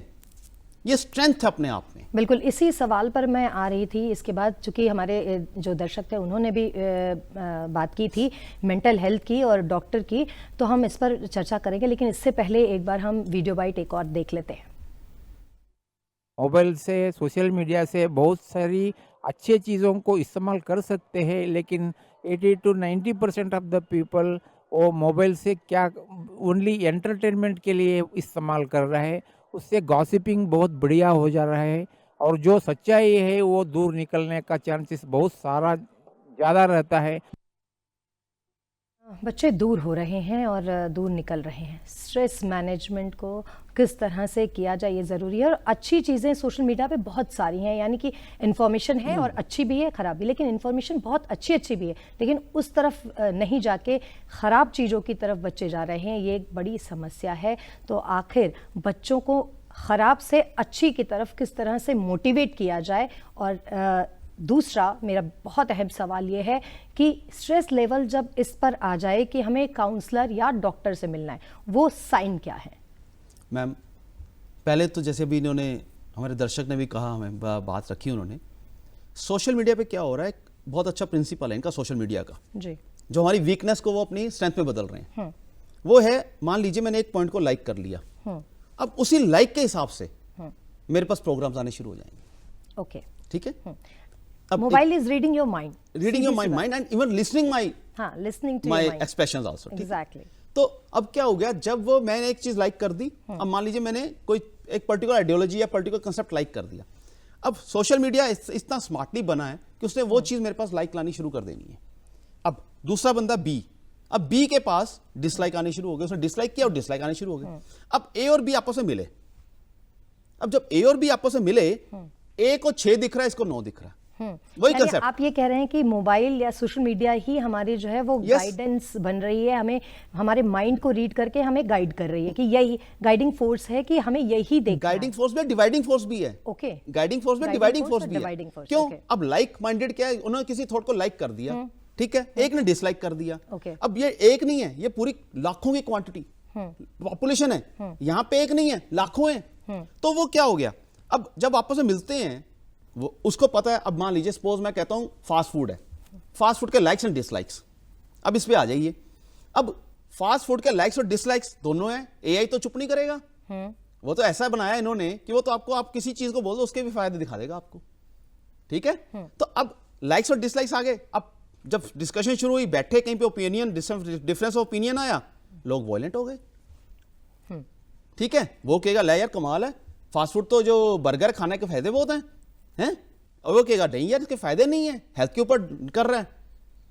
ये स्ट्रेंथ है अपने आप में। बिल्कुल इसी सवाल पर मैं आ रही थी। इसके बाद चूंकि हमारे जो दर्शक थे उन्होंने भी बात की थी मेंटल हेल्थ की और डॉक्टर की, तो हम इस पर चर्चा करेंगे, लेकिन इससे पहले एक बार हम वीडियो बाइट एक और देख लेते हैं। मोबाइल से, सोशल मीडिया से बहुत सारी अच्छी चीज़ों को इस्तेमाल कर सकते हैं, लेकिन 80 to 90% ऑफ द पीपल वो मोबाइल से क्या ओनली एंटरटेनमेंट के लिए इस्तेमाल कर रहा है, उससे गॉसिपिंग बहुत बढ़िया हो जा रहा है, और जो सच्चाई है वो दूर निकलने का चांसेस बहुत सारा ज़्यादा रहता है। बच्चे दूर हो रहे हैं और दूर निकल रहे हैं। स्ट्रेस मैनेजमेंट को किस तरह से किया जाए ये ज़रूरी है। और अच्छी चीज़ें सोशल मीडिया पे बहुत सारी हैं, यानी कि इन्फॉर्मेशन है और अच्छी भी है ख़राब भी, लेकिन इन्फॉर्मेशन बहुत अच्छी भी है, लेकिन उस तरफ नहीं जाके ख़राब चीज़ों की तरफ बच्चे जा रहे हैं, ये एक बड़ी समस्या है। तो आखिर बच्चों को ख़राब से अच्छी की तरफ किस तरह से मोटिवेट किया जाए। और दूसरा मेरा बहुत अहम सवाल ये है कि स्ट्रेस लेवल जब इस पर आ जाए कि हमें काउंसलर या डॉक्टर से मिलना है, वो साइन क्या है? मैम पहले तो जैसे अभी इन्होंने हमारे दर्शक ने भी कहा, हमें बात रखी उन्होंने, सोशल मीडिया पे क्या हो रहा है, बहुत अच्छा प्रिंसिपल है इनका सोशल मीडिया का, जी, जो हमारी वीकनेस को वो अपनी स्ट्रेंथ में बदल रहे हैं। वो है, मान लीजिए मैंने एक पॉइंट को लाइक कर लिया, अब उसी लाइक के हिसाब से मेरे पास प्रोग्राम्स आने शुरू हो जाएंगे। ओके, ठीक है, mobile is reading your mind, reading your mind and even listening listening to my your mind, expressions also. Exactly. तो अब क्या हो गया, जब वो मैंने एक चीज लाइक कर दी, अब मान लीजिए मैंने कोई एक पर्टिकुलर आइडियोलॉजी या पर्टिकुलर कंसेप्ट लाइक कर दिया, अब सोशल मीडिया इतना स्मार्टली बना है कि उसने वो चीज मेरे पास लाइक लानी शुरू कर देनी है। अब दूसरा बंदा बी, अब बी के पास डिसलाइक आने शुरू हो गए, उसने डिसलाइक किया और डिसलाइक आने शुरू हो गए। अब ए और बी आपस में मिले, अब जब ए और बी आपस में मिले, ए को 6 दिख रहा है, इसको 9 दिख रहा है, वही कंसेप्ट। आप ये कह रहे हैं कि मोबाइल या सोशल मीडिया ही हमारी जो है वो गाइडेंस बन रही है, हमें हमारे माइंड को रीड करके हमें गाइड कर रही है, कि यही गाइडिंग फोर्स है कि हमें यही देखना है। गाइडिंग फोर्स में डिवाइडिंग फोर्स भी है। ओके, गाइडिंग फोर्स में डिवाइडिंग फोर्स भी है। dividing force, क्यों? okay. अब लाइक माइंडेड क्या है, उन्होंने किसी थॉट को लाइक कर दिया, ठीक है, एक ने डिसलाइक कर दिया। Okay. अब ये एक नहीं है, ये पूरी लाखों की क्वांटिटी पॉपुलेशन है, यहां पे एक नहीं है, लाखों हैं। तो वो क्या हो गया, अब जब आपस में मिलते हैं, वो उसको पता है, अब मान लीजिए सपोज मैं कहता हूं फास्ट फूड है, फास्ट फूड के लाइक्स एंड डिसलाइक्स, अब इस पे आ जाइए। अब फास्ट फूड के लाइक्स और डिसलाइक्स दोनों है, एआई तो चुप नहीं करेगा, वो तो ऐसा बनाया इन्होंने कि वो तो आपको, आप किसी चीज को बोल दो उसके भी फायदे दिखा देगा आपको, ठीक है। तो अब लाइक्स और डिसलाइक्स आ गए, अब जब डिस्कशन शुरू हुई, बैठे कहीं पे ओपिनियन डिफरेंस ऑफ ओपिनियन आया, लोग वायलेंट हो गए, ठीक है। वो कहेगा ले यार कमाल है, फास्ट फूड तो जो बर्गर खाने के फायदे बहुत हैं, और वो कहेगा नहीं यार इसके फायदे नहीं है, हेल्थ के ऊपर कर रहा है,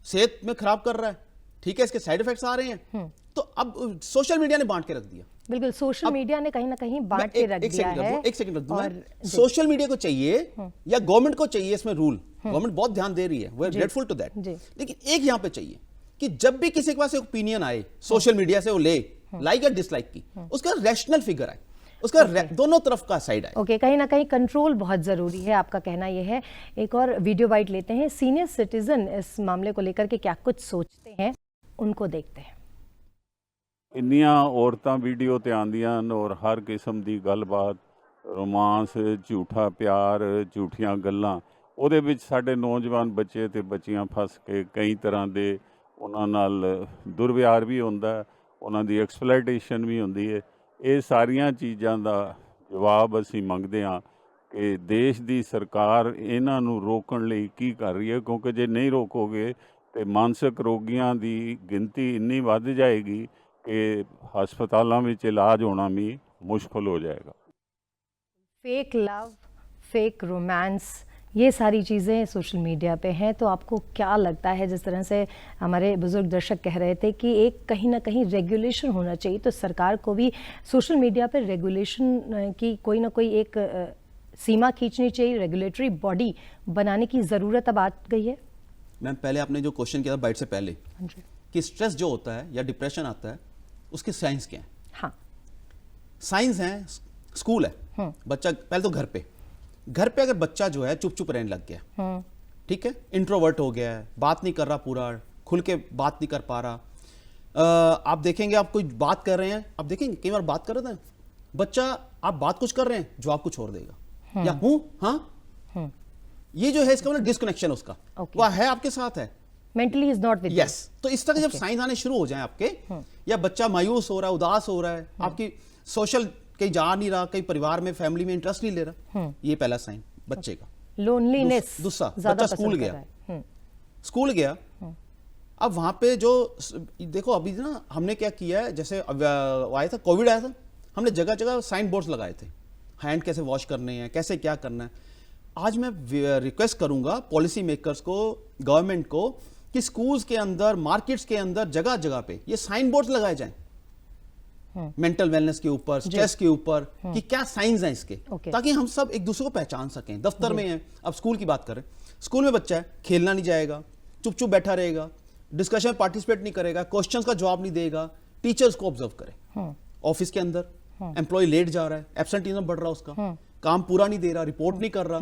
सेहत में खराब कर रहा है, ठीक है, इसके साइड इफेक्ट्स आ रहे हैं। तो अब सोशल मीडिया ने बांट के रख दिया, बिल्कुल सोशल मीडिया ने कहीं ना कहीं बांट के रख दिया है। एक सेकंड रख दूं, सोशल मीडिया को चाहिए या गवर्नमेंट को चाहिए इसमें रूल, गवर्नमेंट बहुत ध्यान दे रही है, we are grateful to that, लेकिन एक यहां पे चाहिए कि जब भी किसी के पास एक ओपिनियन आए सोशल मीडिया से, वो ले लाइक या डिसलाइक की, उसका रैशनल फिगर आए, उसका दोनों तरफ का साइड आए। ओके, कहीं ना कहीं कंट्रोल बहुत ज़रूरी है, आपका कहना यह है। एक और वीडियो बाइट लेते हैं। सीनियर सिटीजन इस मामले को लेकर के क्या कुछ सोचते हैं, उनको देखते हैं। ਇੰਨੀਆਂ ਔਰਤਾਂ ਵੀਡੀਓ ਤੇ ਆਉਂਦੀਆਂ ਹਨ ਔਰ ਹਰ ਕਿਸਮ ਦੀ ਗੱਲਬਾਤ, ਰੋਮਾਂਸ, ਝੂਠਾ ਪਿਆਰ, ਝੂਠੀਆਂ ਗੱਲਾਂ, ਉਹਦੇ ਵਿੱਚ ਸਾਡੇ ਨੌਜਵਾਨ ਬੱਚੇ ਤੇ ਬੱਚੀਆਂ ਫਸ ਕੇ ਕਈ ਤਰ੍ਹਾਂ ਦੇ ਉਹਨਾਂ ਨਾਲ ਦੁਰਵਿਹਾਰ ਵੀ ਹੁੰਦਾ, ਉਹਨਾਂ ਦੀ ਐਕਸਪਲੋਇਟੇਸ਼ਨ ਵੀ ਹੁੰਦੀ ਹੈ। ਇਹ ਸਾਰੀਆਂ ਚੀਜ਼ਾਂ ਦਾ ਜਵਾਬ ਅਸੀਂ ਮੰਗਦੇ ਹਾਂ ਕਿ ਦੇਸ਼ ਦੀ ਸਰਕਾਰ ਇਹਨਾਂ ਨੂੰ ਰੋਕਣ ਲਈ ਕੀ ਕਰ ਰਹੀ ਹੈ, ਕਿਉਂਕਿ ਜੇ ਨਹੀਂ ਰੋਕੋਗੇ ਤੇ ਮਾਨਸਿਕ ਰੋਗੀਆਂ ਦੀ ਗਿਣਤੀ ਇੰਨੀ ਵੱਧ ਜਾਏਗੀ कि हस्पतालों में इलाज होना भी मुश्किल हो जाएगा। फेक लव, फेक रोमांस, ये सारी चीज़ें सोशल मीडिया पे हैं, तो आपको क्या लगता है, जिस तरह से हमारे बुजुर्ग दर्शक कह रहे थे कि एक कहीं ना कहीं रेगुलेशन होना चाहिए, तो सरकार को भी सोशल मीडिया पर रेगुलेशन की कोई ना कोई एक सीमा खींचनी चाहिए, रेगुलेटरी बॉडी बनाने की ज़रूरत अब आ गई है? मैम, पहले आपने जो क्वेश्चन किया था बाइट से पहले कि स्ट्रेस जो होता है या डिप्रेशन आता है, उसके साइंस क्या है? हाँ, साइंस है, स्कूल है, बच्चा पहले तो घर पे अगर बच्चा जो है चुप चुप रहने लग गया, ठीक है, इंट्रोवर्ट हो गया है, बात नहीं कर रहा, पूरा खुल के बात नहीं कर पा रहा, आप देखेंगे आप कोई बात कर रहे हैं, आप देखेंगे कई बार बात कर रहे थे बच्चा, आप बात कुछ कर रहे हैं, जवाब कुछ और देगा, या हूं, हाँ, ये जो है इसका मतलब डिस्कनेक्शन उसका, वह है आपके साथ है, mentally is not with yes. तो इस तरह जब साइंस आने शुरू हो जाए आपके, या बच्चा मायूस हो रहा है, उदास हो रहा है, आपकी सोशल कहीं जा नहीं रहा, कहीं परिवार में फैमिली में इंटरेस्ट नहीं ले रहा, ये पहला साइन बच्चे का। लोनलीनेस, दूसरा, बच्चा स्कूल गया, अब वहां पे जो देखो अभी ना हमने क्या किया है, जैसे आया था कोविड आया था, हमने जगह जगह साइन बोर्ड्स लगाए थे, हैंड कैसे वॉश करने हैं, कैसे क्या करना है। आज मैं रिक्वेस्ट करूंगा पॉलिसी मेकर्स को, गवर्नमेंट को, कि स्कूल्स के अंदर, मार्केट्स के अंदर, जगह जगह पे ये साइन बोर्ड्स लगाए जाएं, मेंटल वेलनेस के ऊपर, स्ट्रेस के ऊपर, कि क्या साइंस हैं इसके, ताकि हम सब एक दूसरे को पहचान सकें। दफ्तर में है, अब स्कूल की बात करें, स्कूल में बच्चा है, खेलना नहीं जाएगा, चुप चुप बैठा रहेगा, डिस्कशन में पार्टिसिपेट नहीं करेगा, क्वेश्चंस का जवाब नहीं देगा, टीचर्स को ऑब्जर्व करें। ऑफिस के अंदर एम्प्लॉय लेट जा रहा है, एब्सेंटीज्म बढ़ रहा है, उसका काम पूरा नहीं दे रहा, रिपोर्ट नहीं कर रहा,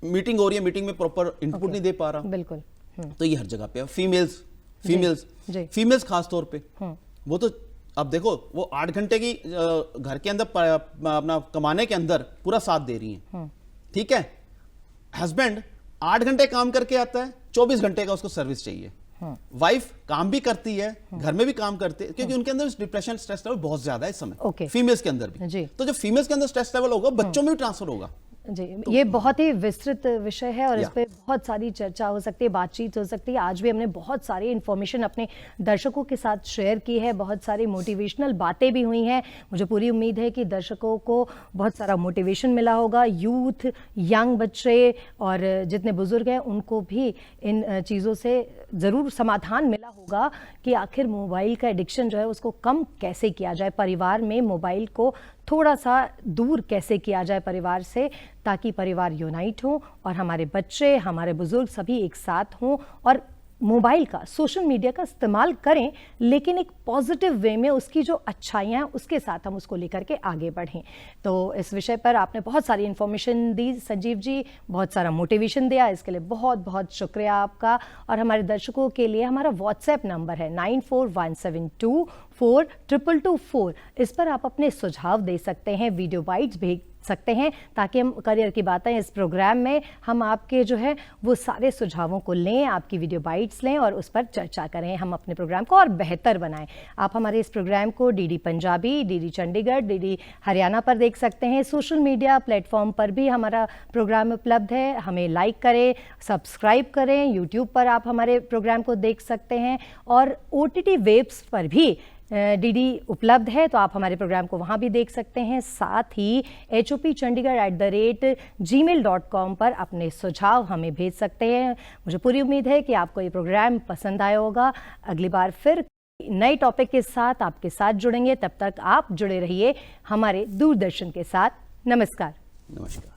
मीटिंग हो रही है, मीटिंग में प्रॉपर इनपुट नहीं दे पा रहा, बिल्कुल। तो ये हर जगह पे है। फीमेल्स खास तौर पे, वो तो अब देखो वो 8 घंटे की घर के अंदर अपना कमाने के अंदर पूरा साथ दे रही हैं, ठीक है। हस्बैंड 8 घंटे काम करके आता है, 24 घंटे का उसको सर्विस चाहिए। वाइफ काम भी करती है, घर में भी काम करती है, क्योंकि उनके अंदर डिप्रेशन, स्ट्रेस लेवल बहुत ज्यादा है इस समय, फीमेल्स के अंदर भी। तो जब फीमेल्स के अंदर स्ट्रेस लेवल होगा, बच्चों में भी ट्रांसफर होगा। जी, ये बहुत ही विस्तृत विषय है और इस पे बहुत सारी चर्चा हो सकती है, बातचीत हो सकती है। आज भी हमने बहुत सारी इन्फॉर्मेशन अपने दर्शकों के साथ शेयर की है, बहुत सारी मोटिवेशनल बातें भी हुई हैं। मुझे पूरी उम्मीद है कि दर्शकों को बहुत सारा मोटिवेशन मिला होगा। यूथ, यंग बच्चे और जितने बुजुर्ग हैं उनको भी इन चीज़ों से ज़रूर समाधान मिला होगा कि आखिर मोबाइल का एडिक्शन जो है उसको कम कैसे किया जाए, परिवार में मोबाइल को थोड़ा सा दूर कैसे किया जाए परिवार से, ताकि परिवार यूनाइट हो और हमारे बच्चे, हमारे बुजुर्ग सभी एक साथ हों और मोबाइल का, सोशल मीडिया का इस्तेमाल करें, लेकिन एक पॉजिटिव वे में उसकी जो अच्छाइयाँ हैं उसके साथ हम उसको लेकर के आगे बढ़ें। तो इस विषय पर आपने बहुत सारी इन्फॉर्मेशन दी संजीव जी, बहुत सारा मोटिवेशन दिया, इसके लिए बहुत बहुत शुक्रिया आपका। और हमारे दर्शकों के लिए हमारा व्हाट्सएप नंबर है 9417242224, इस पर आप अपने सुझाव दे सकते हैं, वीडियो बाइट्स भेज सकते हैं, ताकि हम करियर की बातें इस प्रोग्राम में हम आपके जो है वो सारे सुझावों को लें, आपकी वीडियो बाइट्स लें और उस पर चर्चा करें, हम अपने प्रोग्राम को और बेहतर बनाएं। आप हमारे इस प्रोग्राम को DD Punjabi, DD Chandigarh, DD Haryana पर देख सकते हैं। सोशल मीडिया प्लेटफॉर्म पर भी हमारा प्रोग्राम उपलब्ध है, हमें लाइक करें, सब्सक्राइब करें। यूट्यूब पर आप हमारे प्रोग्राम को देख सकते हैं और OTT वेब्स पर भी डीडी उपलब्ध है, तो आप हमारे प्रोग्राम को वहाँ भी देख सकते हैं। साथ ही hopchandigarh@gmail.com पर अपने सुझाव हमें भेज सकते हैं। मुझे पूरी उम्मीद है कि आपको ये प्रोग्राम पसंद आया होगा। अगली बार फिर नए टॉपिक के साथ आपके साथ जुड़ेंगे, तब तक आप जुड़े रहिए हमारे दूरदर्शन के साथ। नमस्कार। नमस्कार।